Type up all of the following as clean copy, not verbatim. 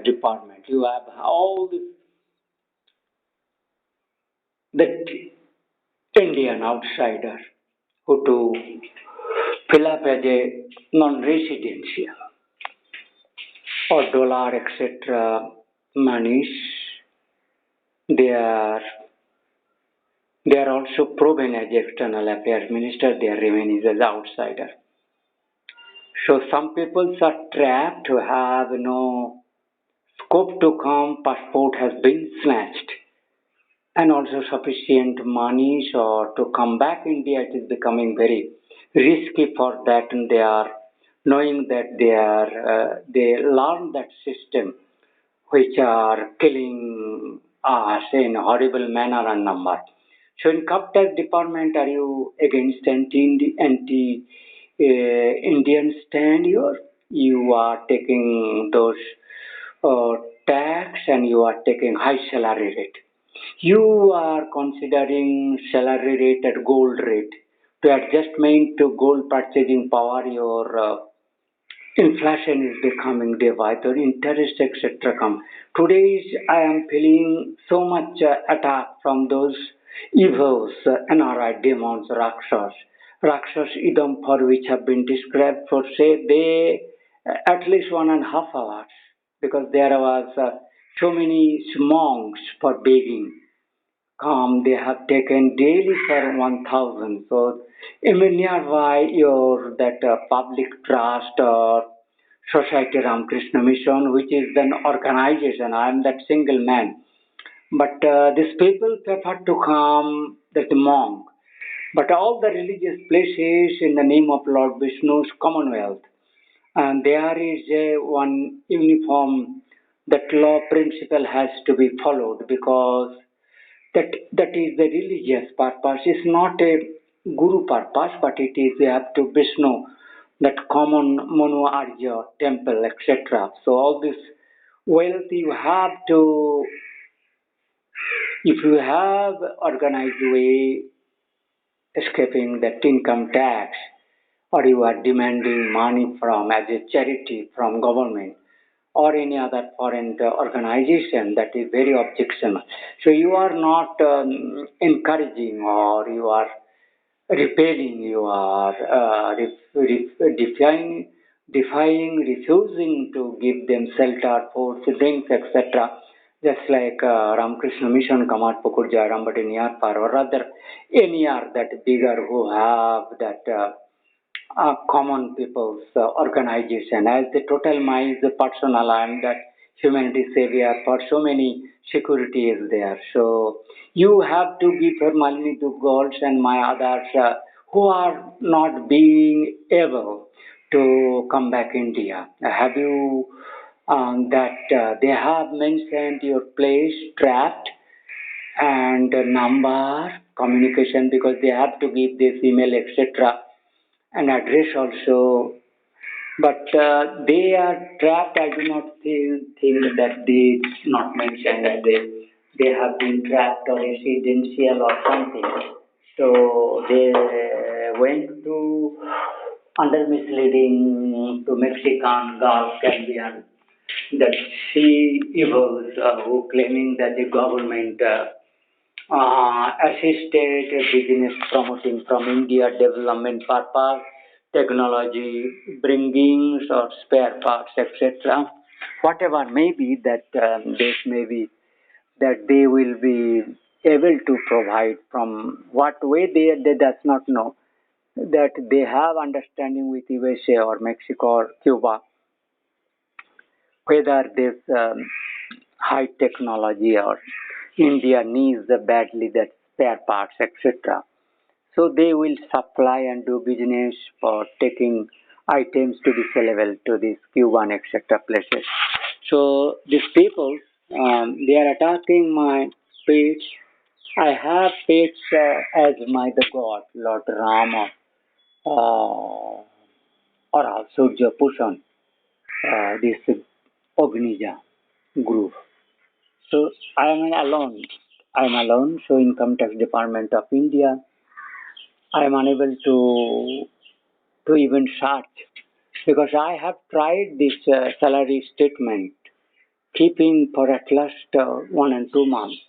department. You have all the Indian outsider who to fill up as a non-residential or dollar etc. monies. They are also proven as external affairs minister. They are remaining as outsider. So some people are trapped who have no scope to come. Passport has been snatched, and also sufficient money or to come back India. It is becoming very risky for that, and they are knowing that they learn that system which are killing us in horrible manner and number. So in Income Tax Department, are you against anti Indian stand here? You are taking those tax and you are taking high salary rate. You are considering salary rate at gold rate to adjustment to gold purchasing power. Your inflation is becoming day by day, interest etc. come. Today I am feeling so much attack from those evils, NRI demons, Rakshas Idam, for which have been described for say they at least 1.5 hours, because there was so many monks for begging come. They have taken daily for 1,000. So nearby your that public trust or Society Ramakrishna Mission, which is an organization. I am that single man. But these people prefer to come that monk. But all the religious places in the name of Lord Vishnu's Commonwealth, and there is a one uniform that law principle has to be followed, because that is the religious purpose. It's not a guru purpose, but it is you have to Vishnu, that common Manu Arya temple, etc. So all this wealth you have to, if you have organized way escaping that income tax, or you are demanding money from as a charity from government or any other foreign organization, that is very objectionable. So you are not encouraging, or you are repelling, you are defying, refusing to give them shelter, food, drinks, etc. Just like Ramakrishna Mission, Kamat Pukur Jairam, but in Yarpar, or rather any other that bigger who have that common people's organization. As the total mind, the personal, I am that humanity savior for so many security is there. So you have to give her money to girls and my others who are not being able to come back India. Have you that they have mentioned your place trapped and number communication, because they have to give this email etc. and address also, but they are trapped. I do not think that they not mentioned that they have been trapped or residential or something. So they went to under misleading to Mexican Gulf, Caribbean, that sea evils who claiming that the government assisted business promoting from India development purpose, technology bringing or spare parts, etc. Whatever may be that this may be that they will be able to provide, from what way they does not know, that they have understanding with USA or Mexico or Cuba, whether this high technology or India needs badly that spare parts, etc. So they will supply and do business for taking items to be sellable to these Cuban, etc. places. So these people, they are attacking my page. I have page as my the God, Lord Rama, or also Japushan, this Ognija group. So I am alone. I am alone. So Income Tax Department of India, I am unable to even search, because I have tried this salary statement keeping for at least 1 and 2 months.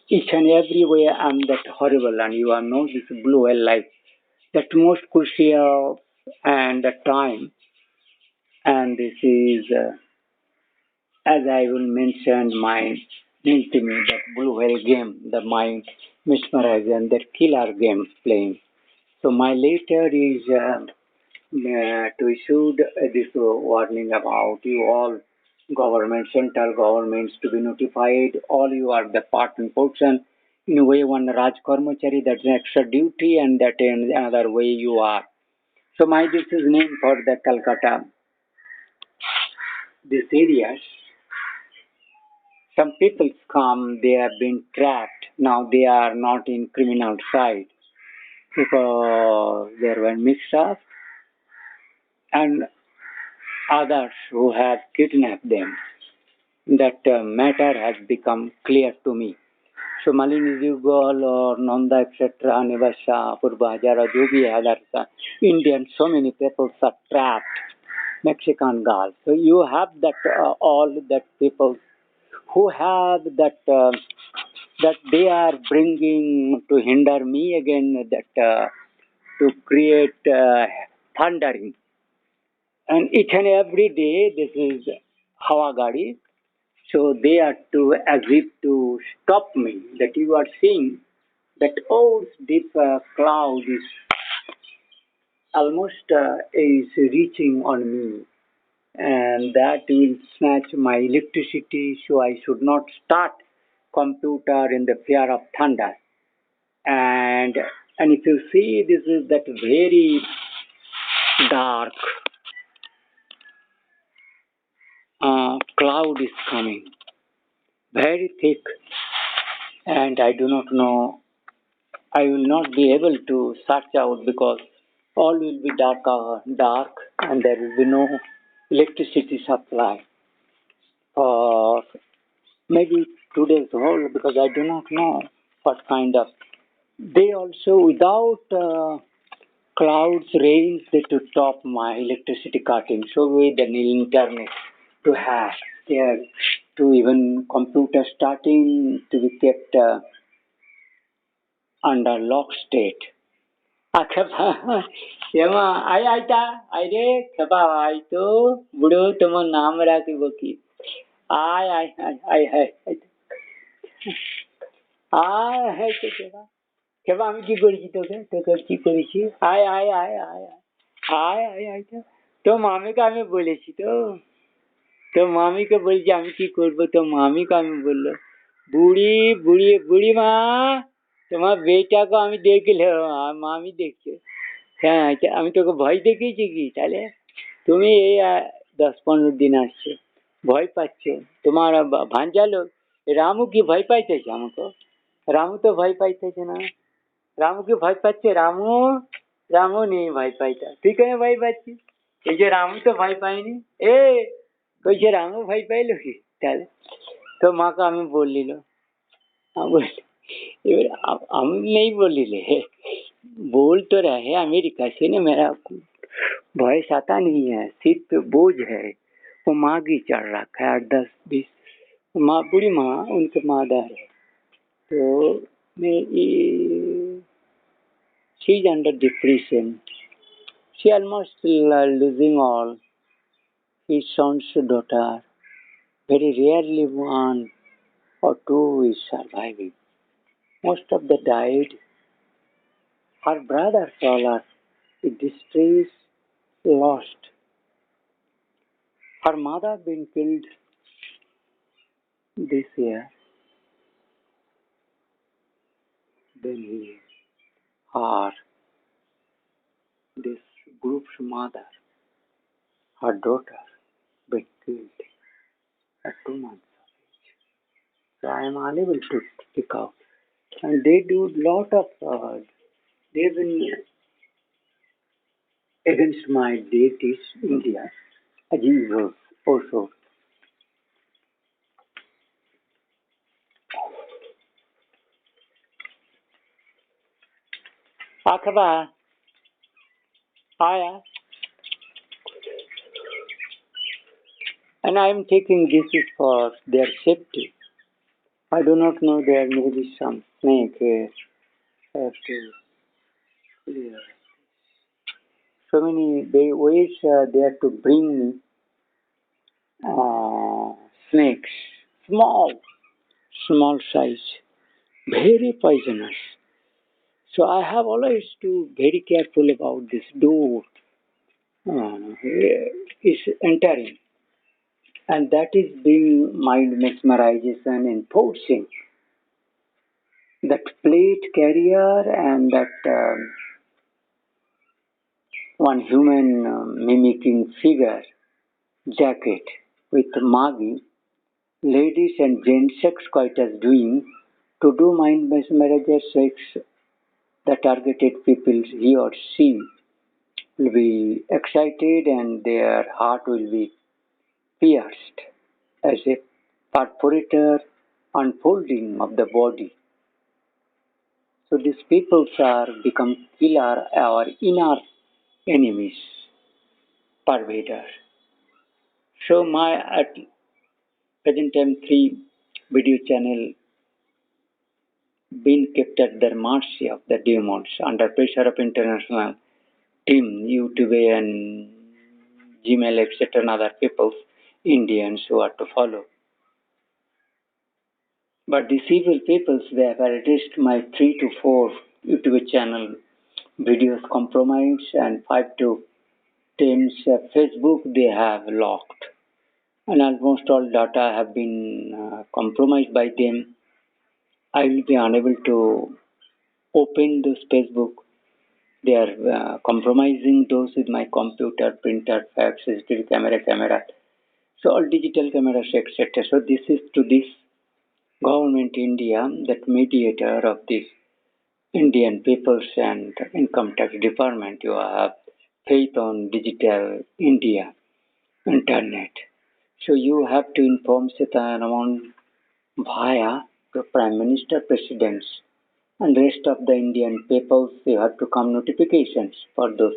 Each and every way I'm that horrible, and you know this blue whale life, that most crucial and the time, and this is, as I will mention, my mean to me that blue whale game, the mind mesmerizing, that killer game playing. So my letter is to issue this warning about you all government, central governments to be notified. All you are the part and portion. In a way, one Raj Karmachari, that's an extra duty, and that in another way you are. So my this is name for the Calcutta. This area, some people come, they have been trapped. Now they are not in criminal side because they were mixed up, and others who have kidnapped them. That matter has become clear to me. So Malini Dugal or Nanda etc. Nivasha, Purba Hajara, जो भी है others, Indian, so many people are trapped. Mexican girls. So you have that all that people who have that they are bringing to hinder me again, that to create thundering. And each and every day this is Hawa Gadi. So they are to as if to stop me. That you are seeing that old deep cloud is almost is reaching on me, and that will snatch my electricity. So I should not start computer in the fear of thunder. And if you see, this is that very dark cloud is coming, very thick, and I do not know. I will not be able to search out because all will be dark, and there will be no electricity supply for maybe 2 days whole, because I do not know what kind of. They also without clouds, rains, they to stop my electricity cutting. So with the internet to have there, to even computer starting to be kept under lock state. एमा आई आईता आई रे खबा आई तो बुढ़ो तुम नाम राखी बकी आय आय आय आय हाय आय हाय तो खबा আমি কি করেছি তোকে তোকে কি করেছি আয় আয় আয় আয় আয় আয় আয় তো মামিকে আমি বলেছি তো মামিকে বলছি আমি কি করব তো মামিকে আমি বললো বুড়ি বুড়ি বুড়ি মা তোমার বেটাকে আমি দেখলে মামি দেখছে হ্যাঁ আমি তোকে ভয় দেখিয়েছি কি তাহলে তুমি এই 10-15 দিন আসছো ভয় পাচ্ছ তোমার ভাঞ্জা লোক রামু কি ভয় পাইতেছে আমাকে রামু তো ভয় পাইতেছে না রামু কি ভয় পাচ্ছে রামু নেই ভয় পাইতা তুই কেন ভয় পাচ্ছিস এই যে রামু তো ভয় পায়নি কইছে রামু ভয় পাইলো কি তাহলে তো মাকে আমি বললিল एबार हम नहीं बोली ले बोल तो रहे अमेरिका से ना मेरा वॉइस आता नहीं है सीट पे बोझ है वो माँ की चढ़ रखा है 8-10-20 माँ बुढ़ी माँ उनके मादर है तो मैं she is under depression she almost losing all his son's daughter very rarely one or two is surviving. Most of the died. Her brothers all are in distress, lost. Her mother been killed this year. Then this group's mother, her daughter, been killed at 2 months of age. So I am unable to pick out. And they do lot of, they've been against my deities, India, Jesus also. Akaba, aya. And I am thinking this is for their safety. I do not know, there may be some snake here. I have to clear. So many ways there to bring snakes, small, small size, very poisonous. So I have always to very careful about this door is entering, and that is being mind mesmerization enforcing that plate carrier and that one human mimicking figure jacket with Magi, ladies and gents sex coitus doing to do mind mesmerizer sex, the targeted people he or she will be excited and their heart will be pierced as a perforator unfolding of the body. So these peoples are become killer our inner enemies, pervaders. So my at present time three video channel been kept at the mercy of the demons under pressure of international team, YouTube and Gmail, etc. and other peoples, Indians who are to follow. But these evil peoples, they have addressed my 3 to 4 YouTube channel videos compromised and 5 to 10 Facebook they have locked. And almost all data have been compromised by them. I will be unable to open this Facebook. They are compromising those with my computer, printer, fax, CCTV camera. So all digital cameras, etc. So this is to this government India, that mediator of this Indian peoples and income tax department. You have faith on digital India, internet. So you have to inform Sitaramon via the Prime Minister, Presidents, and rest of the Indian peoples. You have to come notifications for those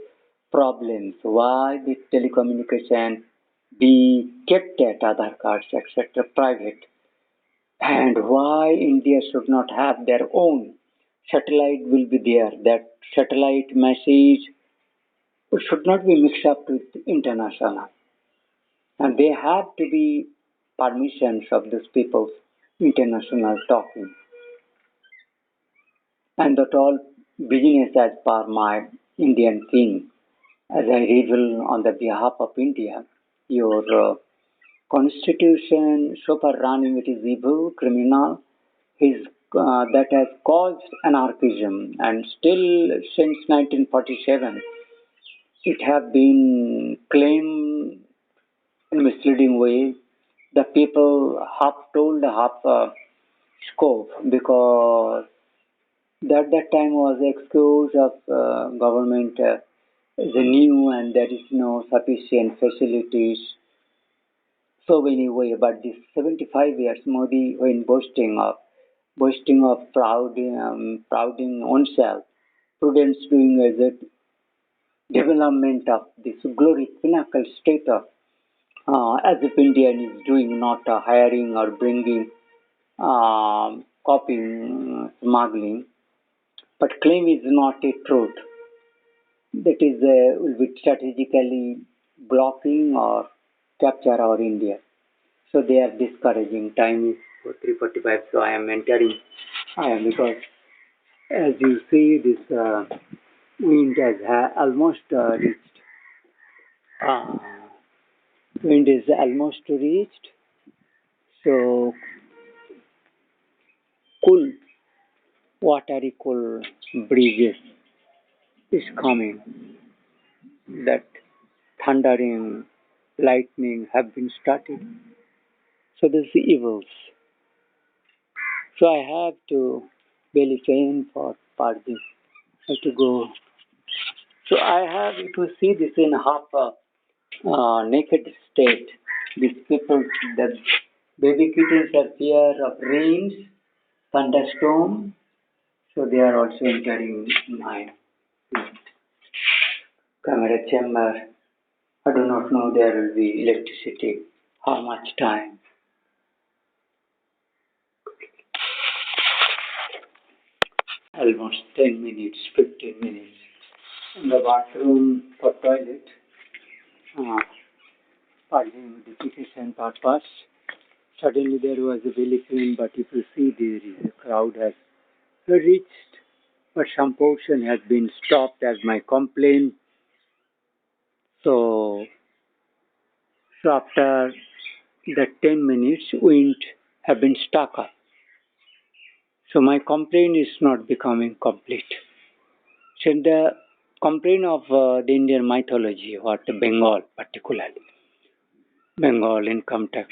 problems. Why the telecommunication be kept at Aadhaar cards, etc., private, and why India should not have their own satellite will be there. That satellite message should not be mixed up with international. And they have to be permissions of these people's international talking. And that all business as per my Indian king. As I reveal on the behalf of India, your constitution, so far running it is evil, criminal, is that has caused anarchism, and still since 1947 it have been claimed in misleading way. The people half told, half scope, because that time was excuse of government is new and there is no sufficient facilities. So many way, but this 75 years Modi when boasting of prouding oneself, prudence doing as a development of this glory pinnacle state of as if India is doing, not hiring or bringing, copying, smuggling, but claim is not a truth. That is will be strategically blocking or capture our India. So they are discouraging. Time is 3:45, so I am entering. I am because as you see, this wind has almost reached. Uh, Wind is almost reached. So cool, watery cool breezes is coming. That thundering, lightning have been started. So this is evils. So I have to belly chain for party. I have to go. So I have to see this in half naked state. These people, the baby kittens are fear of rains, thunderstorm. So they are also entering my camera chamber. I do not know there will be electricity. How much time? Almost 10 minutes, 15 minutes. In the bathroom for toilet, for identification purpose. Suddenly there was a belly film, but if you see there is a crowd has reached, but some portion has been stopped as my complaint. So, so after the 10 minutes, wind have been stuck up. So my complaint is not becoming complete. So in the complaint of the Indian mythology, what Bengal particularly, Bengal income tax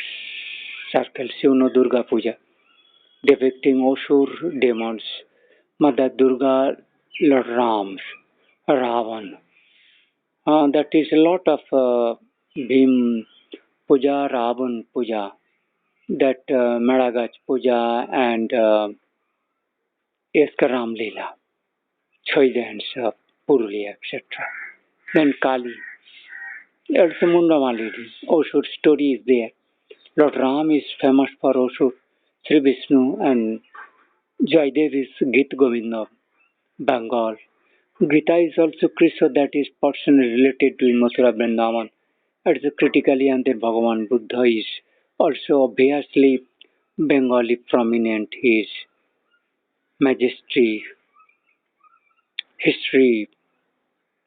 circle, Shivno Durga Puja, depicting Osur demons, Mother Durga, Lord Ram, Ravan. That is a lot of Bhim Puja, Ravan Puja, that Madagach Puja and Eskaram Lila, Choidans, Purulia, etc. Then Kali, also Mundamalidi, Osur story is there. Lord Ram is famous for Osur, Sri Vishnu and Jaidev is Git Govinda, Bengal. Gita is also Krishna that is personally related to Mathura Vrindavan. Also critically, and then Bhagavan Buddha is also obviously Bengali prominent. His majesty, history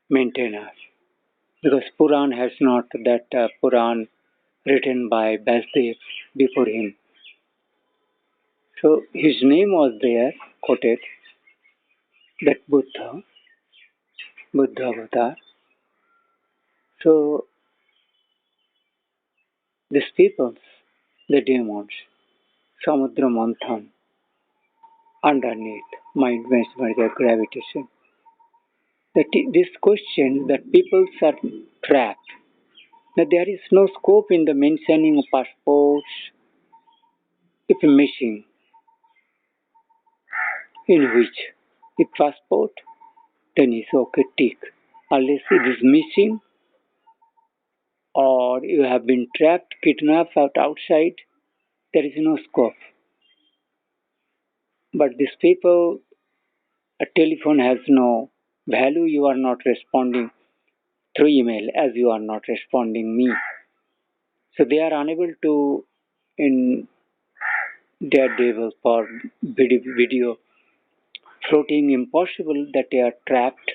maintainer. Because Puran has not that Puran written by Vasudev before him. So his name was there, quoted, that Buddha avatar. So these peoples, the demons, Samudra Manthan, underneath, mind means by their gravitation. This question that peoples are trapped, that there is no scope in the mentioning of passports if missing, in which if passport, then it's okay, tick. Unless it is missing or you have been trapped, kidnapped outside, there is no scope. But these people, a telephone has no value, you are not responding through email as you are not responding me. So they are unable to in their devil for video floating impossible that they are trapped,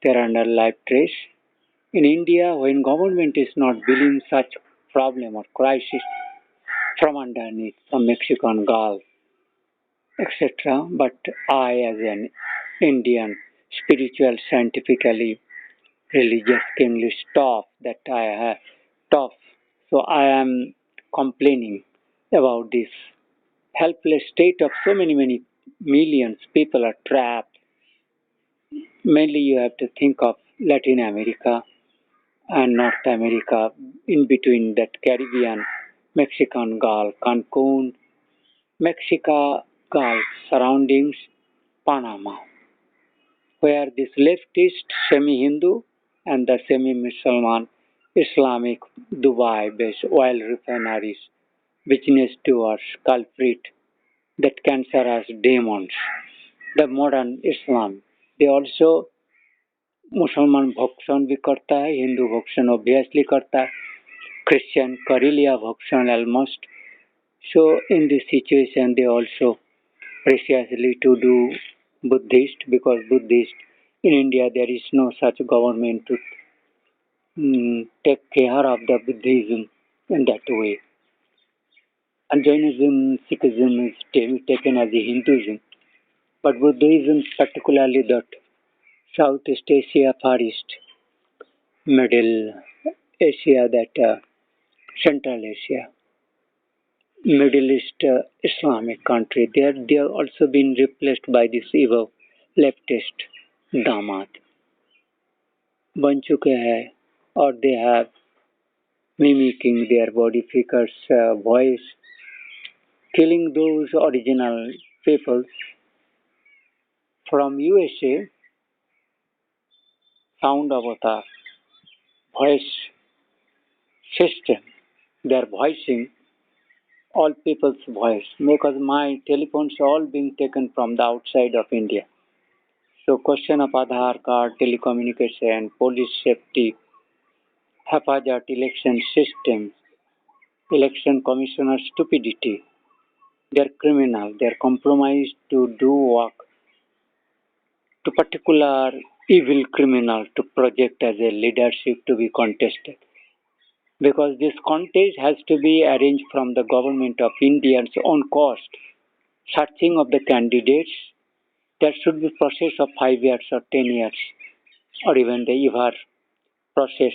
they are under life trace. In India, when government is not dealing such problem or crisis from underneath, from Mexican Gulf, etc., but I as an Indian, spiritual, scientifically, religious, kingly stuff that I have tough. So I am complaining about this helpless state of so many millions people are trapped. Mainly you have to think of Latin America and North America, in between that Caribbean, Mexican Gulf, Cancun, Mexico Gulf surroundings, Panama, where this leftist semi-Hindu and the semi-Muslim Islamic Dubai-based oil refineries business towards culprit that cancerous demons, the modern Islam. They also मुसलमान भक्षण भी करता है, हिंदू भक्षण obviously करता है, Christian कर लिया भक्षण almost. So in this situation they also preciously to do Buddhist, because Buddhist in India there is no such government to take care of the Buddhism in that way. And Jainism, Sikhism is taken as a Hinduism, but Buddhism, particularly that Southeast Asia, Far East, Middle Asia, that Central Asia, Middle East Islamic country, they have also been replaced by this evil leftist दामाद बन चुके हैं, or they have mimicking their body figures voice, killing those original people. From USA, sound avatar, voice system, They are voicing all people's voice because my telephones all being taken from the outside of India. So question of Aadhaar card, telecommunication, police safety, haphazard election system, election commissioner stupidity. They are criminal. They are compromised to do work to particular evil criminal to project as a leadership to be contested. Because this contest has to be arranged from the government of India's own cost. Searching of the candidates, there should be process of 5 years or 10 years or even the ever process.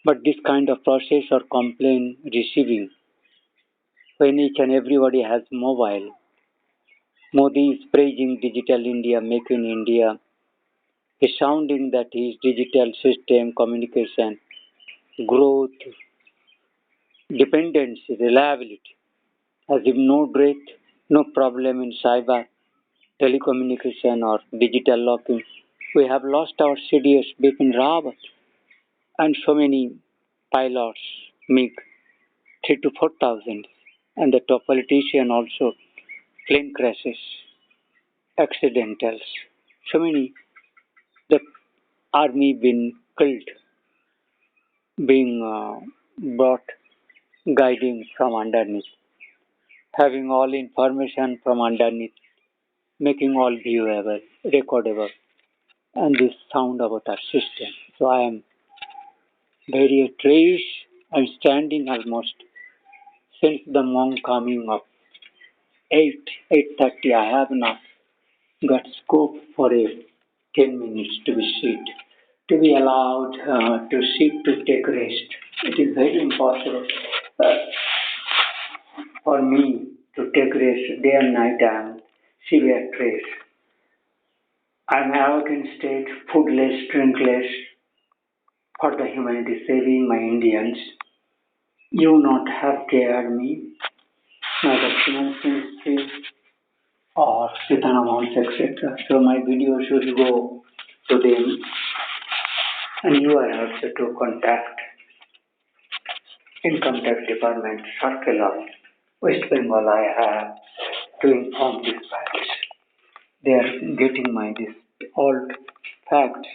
But this kind of process or complaint receiving when each and everybody has mobile. Modi is praising Digital India, Make in India. He's sounding that his digital system, communication, growth, dependency, reliability, as if no break, no problem in cyber, telecommunication or digital locking. We have lost our CDS Bipin Rawat and so many pilots, MiG 3 to 4,000, and the top politician also, plane crashes, accidentals, so many, the army been killed, being brought, guiding from underneath, having all information from underneath, making all viewable, recordable, and this sound about our system. So I am very trace. I'm standing almost since the monk coming of 8:30. I have not got scope for a 10 minutes to be sit, to be allowed to sit to take rest. It is very impossible for me to take rest day and night. I am severe stress. I am out in state, foodless, drinkless, for the humanity saving my Indians. You not have cared me, neither finance ministry or certain amounts, etc. So my video should go to them, and you are also to contact Income Tax Department Circle of West Bengal. I have to inform these facts. They are getting my this old facts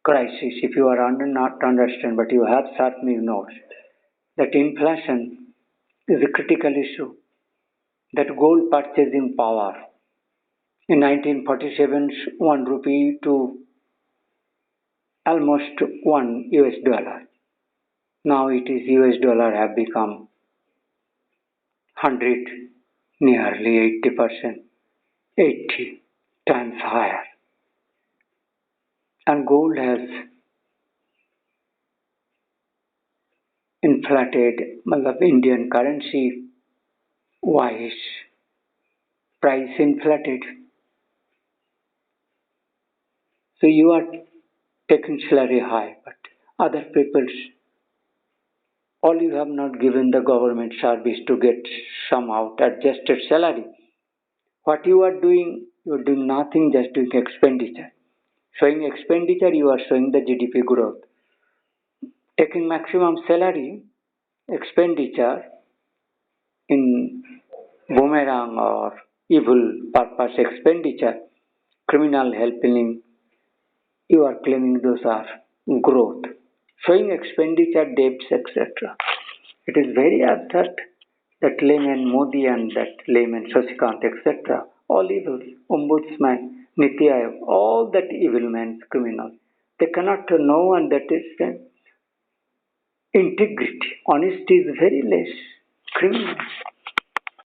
crisis. If you are not understand, but you have certainly notes that inflation is a critical issue. That gold purchasing power in 1947 1 rupee to almost $1. Now it is US dollar have become 100, nearly 80%, 80 times higher. And gold has inflated, Indian currency wise, price inflated. So you are taking salary high, but other people's, all you have not given the government service to get somehow adjusted salary. What you are doing nothing, just doing expenditure. Showing expenditure, you are showing the GDP growth. Taking maximum salary, expenditure in boomerang or evil purpose expenditure, criminal helping, you are claiming those are growth. Showing expenditure, debts, etc. It is very absurd that layman Modi and that layman Shashikant, etc. All evil, ombudsman, Niti Aayog, all that evil men, criminals. They cannot know, and that is integrity. Honesty is very less. Criminals.